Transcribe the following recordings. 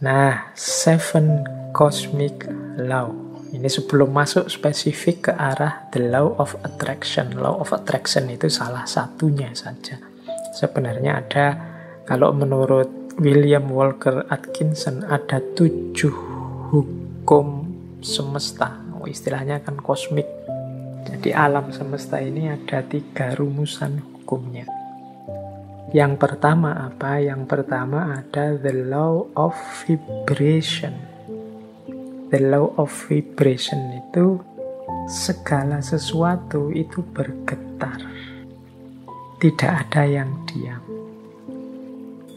Nah, seven cosmic law. Ini sebelum masuk spesifik ke arah the law of attraction. Law of attraction itu salah satunya saja. Sebenarnya ada, kalau menurut William Walker Atkinson, ada 7 hukum semesta. Istilahnya kan kosmik. Jadi alam semesta ini ada 3 rumusan hukumnya. Yang pertama apa? Yang pertama ada the law of vibration. The law of vibration itu segala sesuatu itu bergetar. Tidak ada yang diam.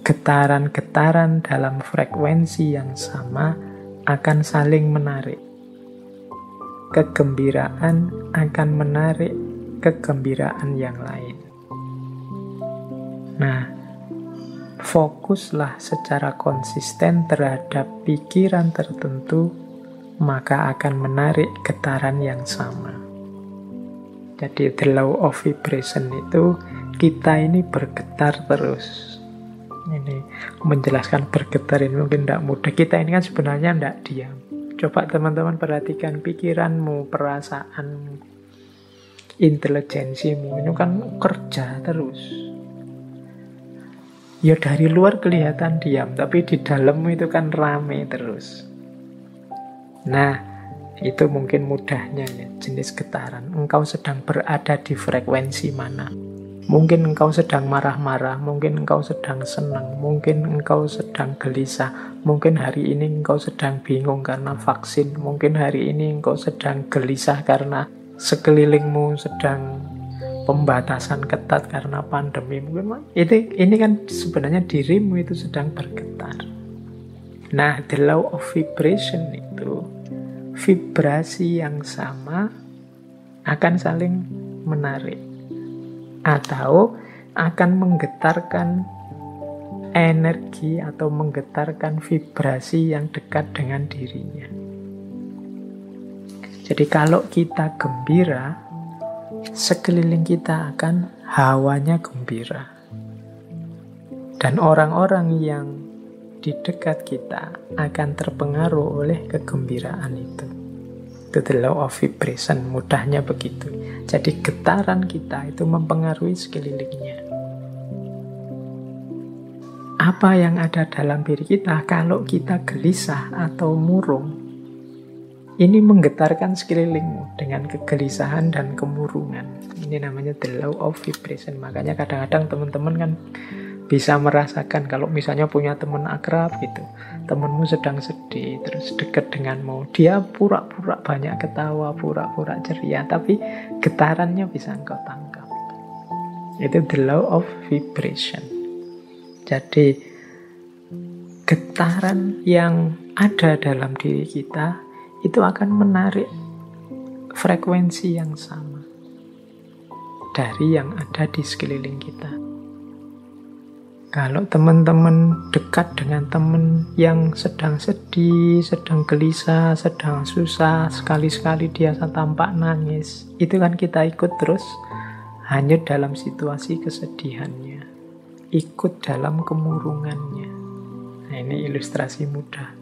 Getaran-getaran dalam frekuensi yang sama akan saling menarik. Kegembiraan akan menarik kegembiraan yang lain. Nah, fokuslah secara konsisten terhadap pikiran tertentu, maka akan menarik getaran yang sama. Jadi the law of vibration itu kita ini bergetar terus. Ini menjelaskan bergetar ini mungkin tidak mudah. Kita ini kan sebenarnya tidak diam. Coba teman-teman perhatikan pikiranmu, perasaanmu, intelijensimu, itu kan kerja terus. Ya dari luar kelihatan diam, tapi di dalammu itu kan rame terus. Nah, itu mungkin mudahnya ya, jenis getaran. Engkau sedang berada di frekuensi mana? Mungkin engkau sedang marah-marah, mungkin engkau sedang senang, mungkin engkau sedang gelisah, mungkin hari ini engkau sedang bingung karena vaksin, mungkin hari ini engkau sedang gelisah karena sekelilingmu sedang pembatasan ketat karena pandemi. Mungkin ini kan sebenarnya dirimu itu sedang bergetar. Nah, the law of vibration itu, vibrasi yang sama akan saling menarik atau akan menggetarkan energi atau menggetarkan vibrasi yang dekat dengan dirinya. Jadi kalau kita gembira, sekeliling kita akan hawanya gembira. Dan orang-orang yang di dekat kita akan terpengaruh oleh kegembiraan itu. Itu the law of vibration, mudahnya begitu. Jadi getaran kita itu mempengaruhi sekelilingnya. Apa yang ada dalam diri kita kalau kita gelisah atau murung, ini menggetarkan sekelilingmu dengan kegelisahan dan kemurungan. Ini namanya the law of vibration. Makanya kadang-kadang teman-teman kan bisa merasakan kalau misalnya punya teman akrab gitu, temanmu sedang sedih, terus dekat denganmu, dia pura-pura banyak ketawa, pura-pura ceria, tapi getarannya bisa engkau tangkap. Itu the law of vibration. Jadi getaran yang ada dalam diri kita itu akan menarik frekuensi yang sama dari yang ada di sekeliling kita. Kalau teman-teman dekat dengan teman yang sedang sedih, sedang gelisah, sedang susah, sekali-sekali dia tampak nangis, itu kan kita ikut terus hanyut dalam situasi kesedihannya, ikut dalam kemurungannya. Nah, ini ilustrasi mudah.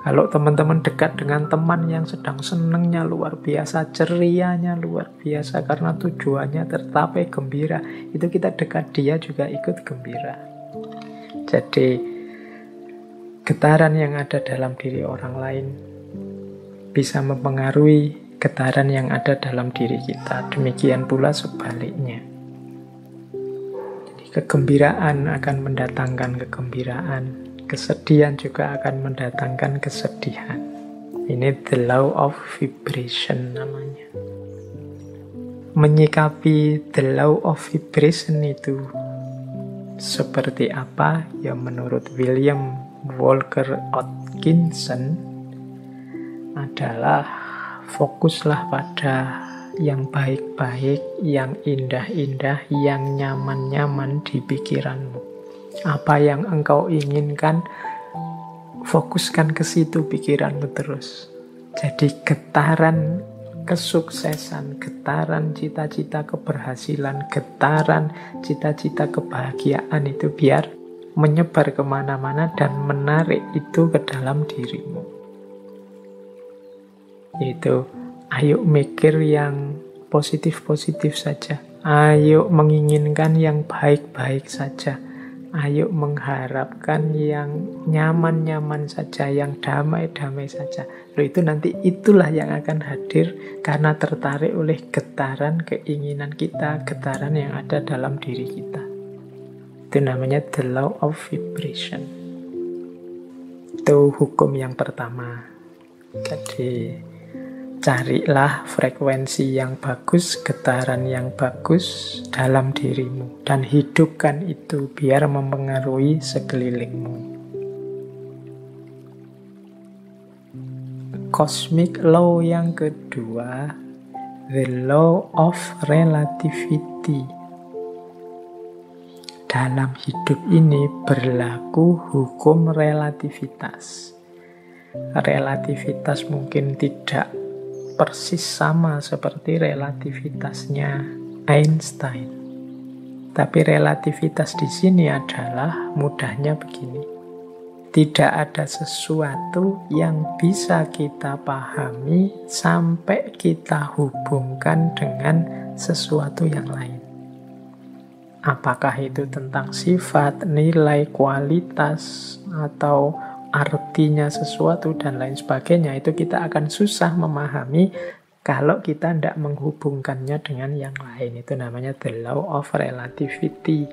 Kalau teman-teman dekat dengan teman yang sedang senengnya luar biasa, cerianya luar biasa karena tujuannya tercapai gembira, itu kita dekat dia juga ikut gembira. Jadi getaran yang ada dalam diri orang lain bisa mempengaruhi getaran yang ada dalam diri kita. Demikian pula sebaliknya. Jadi kegembiraan akan mendatangkan kegembiraan. Kesedihan juga akan mendatangkan kesedihan. Ini the law of vibration namanya. Menyikapi the law of vibration itu seperti apa? Ya menurut William Walker Atkinson adalah fokuslah pada yang baik-baik, yang indah-indah, yang nyaman-nyaman di pikiranmu. Apa yang engkau inginkan, fokuskan ke situ pikiranmu terus. Jadi getaran kesuksesan, getaran cita-cita keberhasilan, getaran cita-cita kebahagiaan itu biar menyebar kemana-mana dan menarik itu ke dalam dirimu. Yaitu, ayo mikir yang positif-positif saja. Ayo menginginkan yang baik-baik saja. Ayo mengharapkan yang nyaman-nyaman saja, yang damai-damai saja. Loh, itu nanti itulah yang akan hadir karena tertarik oleh getaran keinginan kita, getaran yang ada dalam diri kita. Itu namanya the law of vibration. Itu hukum yang pertama. Jadi carilah frekuensi yang bagus, getaran yang bagus dalam dirimu. Dan hidupkan itu biar mempengaruhi sekelilingmu. Cosmic law yang kedua, the law of relativity. Dalam hidup ini berlaku hukum relativitas. Relativitas mungkin tidak persis sama seperti relativitasnya Einstein. Tapi relativitas di sini adalah mudahnya begini. Tidak ada sesuatu yang bisa kita pahami sampai kita hubungkan dengan sesuatu yang lain. Apakah itu tentang sifat, nilai, kualitas, atau artinya sesuatu dan lain sebagainya, itu kita akan susah memahami kalau kita tidak menghubungkannya dengan yang lain. Itu namanya the law of relativity.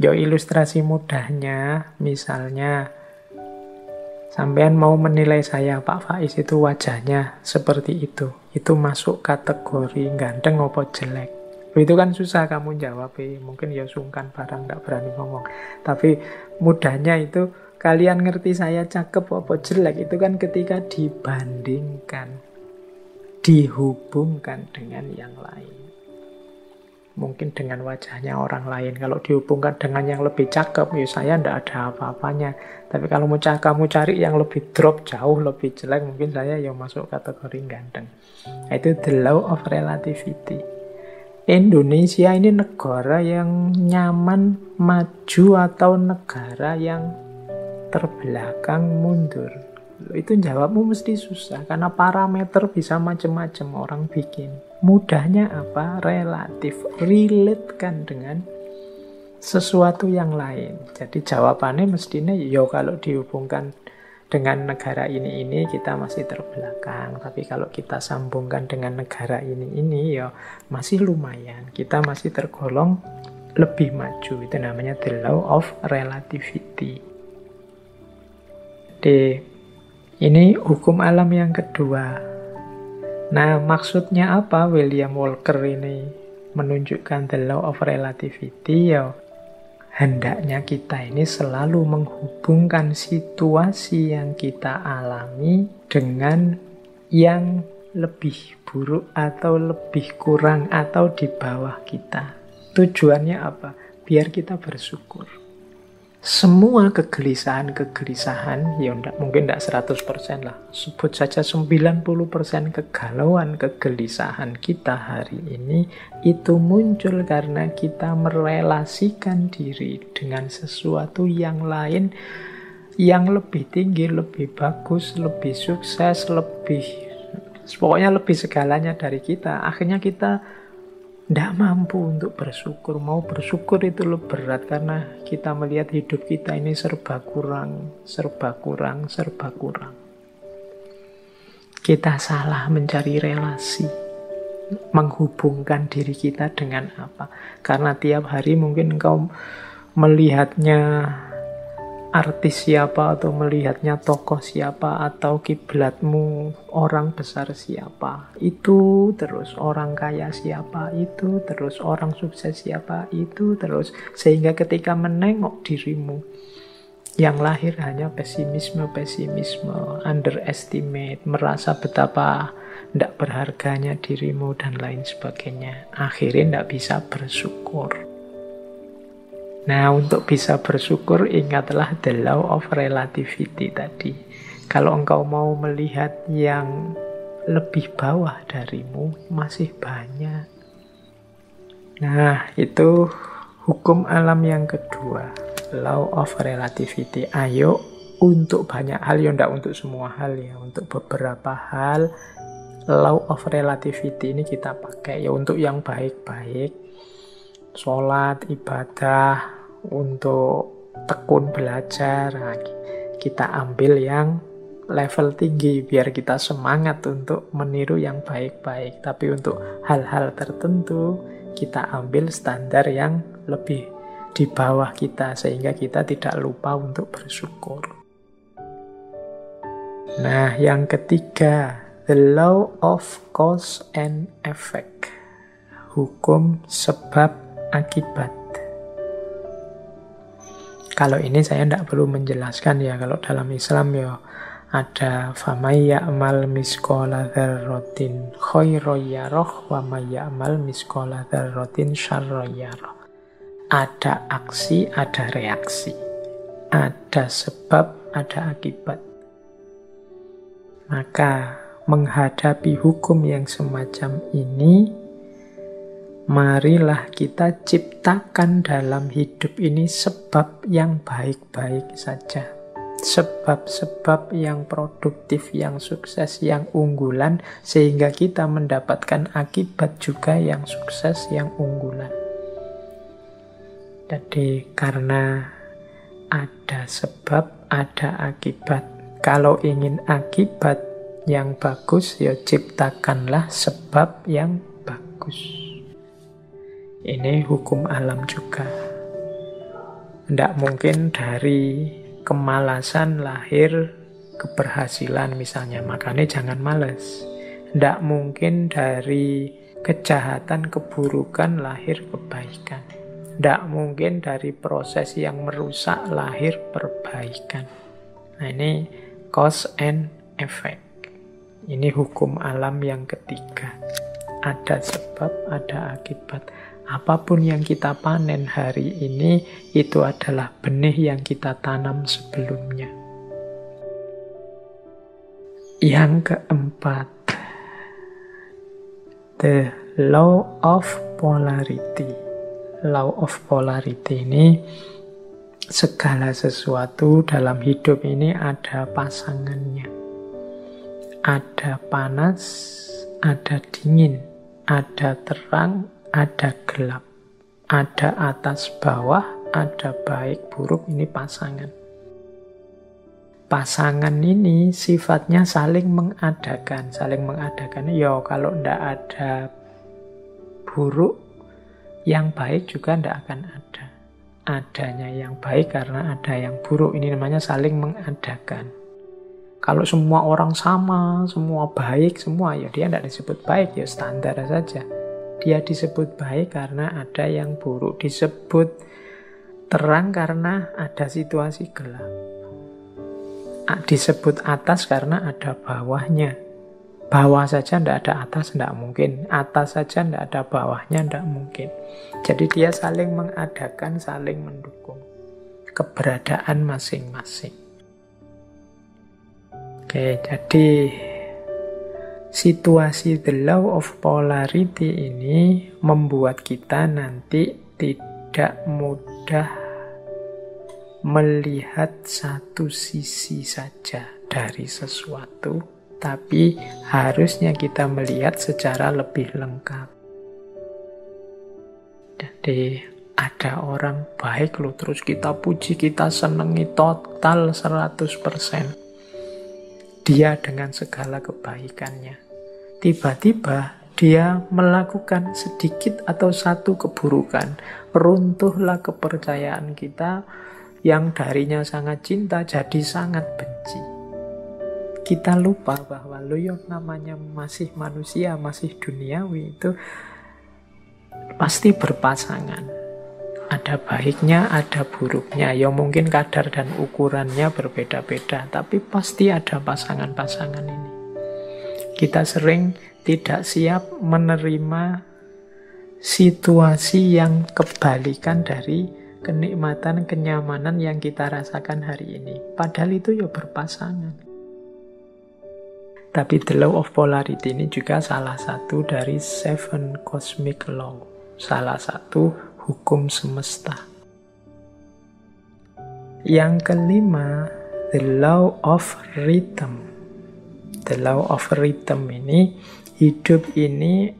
Ilustrasi mudahnya, misalnya sampean mau menilai saya, Pak Faiz itu wajahnya seperti itu masuk kategori ganteng apa jelek? Itu kan susah kamu jawab, mungkin ya sungkan barang, tidak berani ngomong. Tapi mudahnya itu, kalian ngerti saya cakep apa jelek, itu kan ketika dibandingkan, dihubungkan dengan yang lain. Mungkin dengan wajahnya orang lain, kalau dihubungkan dengan yang lebih cakep, ya saya tidak ada apa-apanya. Tapi kalau kamu cari yang lebih drop, jauh lebih jelek, mungkin saya ya masuk kategori ganteng. Itu the law of relativity. Indonesia ini negara yang nyaman maju atau negara yang terbelakang mundur? Itu jawabmu mesti susah karena parameter bisa macam-macam orang bikin. Mudahnya apa? Relatif, relate-kan dengan sesuatu yang lain. Jadi jawabannya mestinya kalau dihubungkan dengan negara ini kita masih terbelakang. Tapi kalau kita sambungkan dengan negara ini masih lumayan. Kita masih tergolong lebih maju. Itu namanya the law of relativity. Ini hukum alam yang kedua. Nah, maksudnya apa William Walker ini menunjukkan the law of relativity? Hendaknya kita ini selalu menghubungkan situasi yang kita alami dengan yang lebih buruk atau lebih kurang atau di bawah kita. Tujuannya apa? Biar kita bersyukur. Semua kegelisahan, mungkin tidak 100% lah, sebut saja 90% kegelisahan kita hari ini, itu muncul karena kita merelasikan diri dengan sesuatu yang lain, yang lebih tinggi, lebih bagus, lebih sukses, pokoknya lebih segalanya dari kita. Akhirnya kita tidak mampu untuk bersyukur. Mau bersyukur itu lebih berat karena kita melihat hidup kita ini serba kurang. Kita salah mencari relasi, menghubungkan diri kita dengan apa. Karena tiap hari mungkin engkau melihatnya artis siapa, atau melihatnya tokoh siapa, atau kiblatmu orang besar siapa, itu terus orang kaya siapa, itu terus orang sukses siapa, itu terus, sehingga ketika menengok dirimu yang lahir hanya pesimisme, underestimate, merasa betapa tidak berharganya dirimu dan lain sebagainya, akhirnya tidak bisa bersyukur. Nah, untuk bisa bersyukur, ingatlah the law of relativity tadi. Kalau engkau mau melihat yang lebih bawah darimu, masih banyak. Nah, itu Hukum alam yang kedua, law of relativity. Ayo, untuk banyak hal, ya enggak untuk semua hal ya, untuk beberapa hal law of relativity ini kita pakai ya untuk yang baik-baik, sholat, ibadah, untuk tekun belajar. Nah, kita ambil yang level tinggi biar kita semangat untuk meniru yang baik-baik. Tapi untuk hal-hal tertentu kita ambil standar yang lebih di bawah kita sehingga kita tidak lupa untuk bersyukur. Nah, yang ketiga, the law of cause and effect. Hukum sebab akibat. Kalau ini saya tidak perlu menjelaskan ya, kalau dalam Islam ya ada famay ya'mal misqala dzarratin khairan yarah wa may ya'mal misqala dzarratin syarran yarah. Ada aksi, ada reaksi. Ada sebab, ada akibat. Maka menghadapi hukum yang semacam ini, marilah kita ciptakan dalam hidup ini sebab yang baik-baik saja. Sebab-sebab yang produktif, yang sukses, yang unggulan, sehingga kita mendapatkan akibat juga yang sukses, yang unggulan. Jadi karena ada sebab, ada akibat. Kalau ingin akibat yang bagus, ya ciptakanlah sebab yang bagus. Ini hukum alam juga. Tidak mungkin dari kemalasan lahir keberhasilan misalnya, makanya jangan malas. Tidak mungkin dari kejahatan, keburukan lahir kebaikan. Tidak mungkin dari proses yang merusak lahir perbaikan. Nah, ini cause and effect. Ini hukum alam yang ketiga. Ada sebab, ada akibat. Apapun yang kita panen hari ini, itu adalah benih yang kita tanam sebelumnya. Yang keempat, the law of polarity. Law of polarity ini, segala sesuatu dalam hidup ini ada pasangannya. Ada panas, ada dingin, ada terang, ada gelap, ada atas bawah, ada baik buruk, ini pasangan. Pasangan ini sifatnya saling mengadakan. Saling mengadakan, ya kalau tidak ada buruk, yang baik juga tidak akan ada. Adanya yang baik karena ada yang buruk, ini namanya saling mengadakan. Kalau semua orang sama, semua baik, semua, ya dia tidak disebut baik, ya standar saja. Dia disebut baik karena ada yang buruk. Disebut terang karena ada situasi gelap. Disebut atas karena ada bawahnya. Bawah saja tidak ada atas, tidak mungkin. Atas saja tidak ada bawahnya, tidak mungkin. Jadi dia saling mengadakan, saling mendukung keberadaan masing-masing. Oke, jadi situasi the law of polarity ini membuat kita nanti tidak mudah melihat satu sisi saja dari sesuatu, tapi harusnya kita melihat secara lebih lengkap. Jadi ada orang baik loh, terus kita puji, kita senangi total 100%. Dia dengan segala kebaikannya. Tiba-tiba dia melakukan sedikit atau satu keburukan. Runtuhlah kepercayaan kita yang darinya sangat cinta jadi sangat benci. Kita lupa bahwa namanya masih manusia, masih duniawi, itu pasti berpasangan. Ada baiknya, ada buruknya. Ya mungkin kadar dan ukurannya berbeda-beda, tapi pasti ada pasangan-pasangan ini. Kita sering tidak siap menerima situasi yang kebalikan dari kenikmatan, kenyamanan yang kita rasakan hari ini. Padahal itu ya berpasangan. Tapi the law of polarity ini juga salah satu dari 7 cosmic law. Salah satu hukum semesta. Yang kelima, the law of rhythm. The law of rhythm ini, hidup ini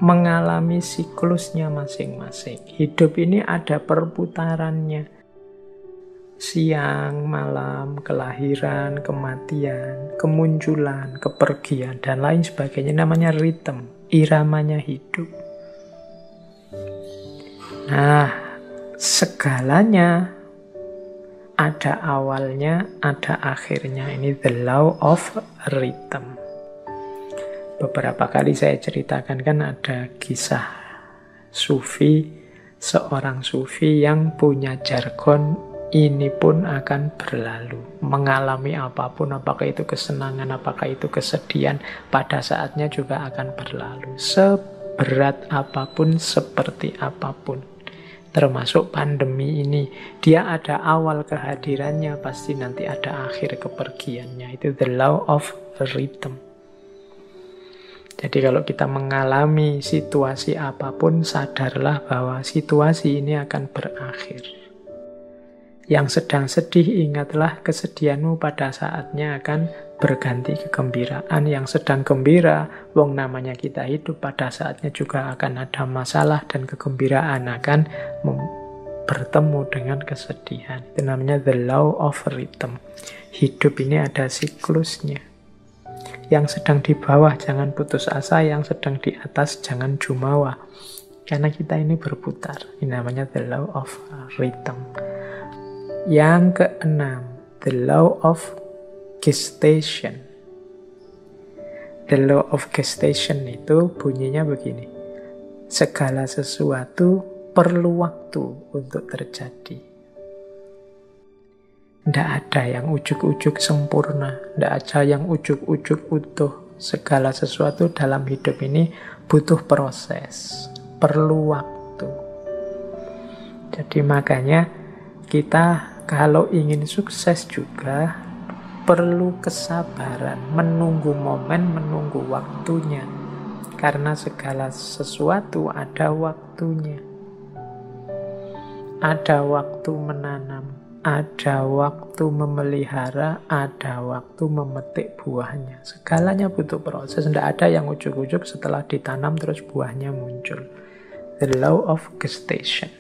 mengalami siklusnya masing-masing. Hidup ini ada perputarannya. Siang, malam, kelahiran, kematian, kemunculan, kepergian, dan lain sebagainya. Namanya ritme, iramanya hidup. Nah, segalanya ada awalnya, ada akhirnya. Ini the law of rhythm. Beberapa kali saya ceritakan kan ada kisah sufi, seorang sufi yang punya jargon, ini pun akan berlalu. Mengalami apapun, apakah itu kesenangan, apakah itu kesedihan, pada saatnya juga akan berlalu. Seberat apapun, seperti apapun. Termasuk pandemi ini. Dia ada awal kehadirannya, pasti nanti ada akhir kepergiannya. Itu the law of rhythm. Jadi kalau kita mengalami situasi apapun, sadarlah bahwa situasi ini akan berakhir. Yang sedang sedih, ingatlah kesedihanmu pada saatnya akan berganti kegembiraan. Yang sedang gembira, wong namanya kita hidup, pada saatnya juga akan ada masalah dan kegembiraan akan bertemu dengan kesedihan. Itu namanya the law of rhythm. Hidup ini ada siklusnya. Yang sedang di bawah jangan putus asa, yang sedang di atas jangan jumawa. Karena kita ini berputar. Ini namanya the law of rhythm. Yang keenam, the law of gestation. The law of gestation itu bunyinya begini. Segala sesuatu perlu waktu untuk terjadi. Tidak ada yang ujuk-ujuk sempurna. Tidak ada yang ujuk-ujuk utuh. Segala sesuatu dalam hidup ini butuh proses. Perlu waktu. Jadi makanya kita kalau ingin sukses juga perlu kesabaran, menunggu momen, menunggu waktunya. Karena segala sesuatu ada waktunya. Ada waktu menanam, ada waktu memelihara, ada waktu memetik buahnya. Segalanya butuh proses, tidak ada yang ujuk-ujuk setelah ditanam terus buahnya muncul. The law of gestation.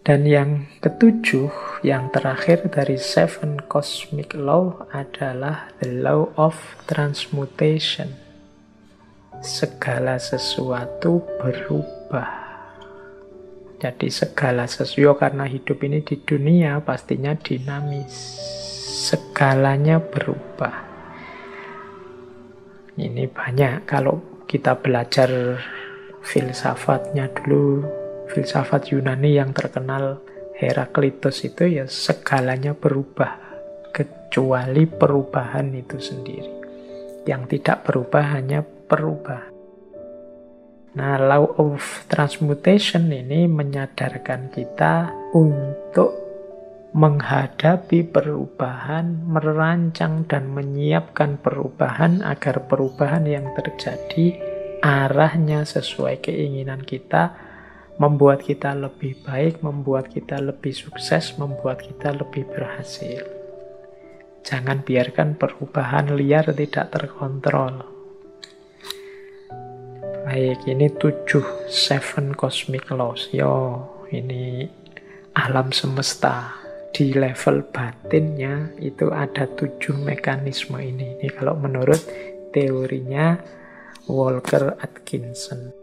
Dan yang ketujuh, yang terakhir dari 7 cosmic law adalah the law of transmutation. Segala sesuatu berubah. Jadi segala sesuatu, karena hidup ini di dunia pastinya dinamis. Segalanya berubah. Ini banyak kalau kita belajar filsafatnya dulu, filsafat Yunani yang terkenal Heraklitus itu ya segalanya berubah kecuali perubahan itu sendiri. Yang tidak berubah hanya perubahan. Nah, law of transmutation ini menyadarkan kita untuk menghadapi perubahan, merancang dan menyiapkan perubahan agar perubahan yang terjadi arahnya sesuai keinginan kita, membuat kita lebih baik, membuat kita lebih sukses, membuat kita lebih berhasil. Jangan biarkan perubahan liar tidak terkontrol. Baik, ini 7 cosmic laws. Ini alam semesta. Di level batinnya itu ada 7 mekanisme ini. Ini kalau menurut teorinya Walker Atkinson.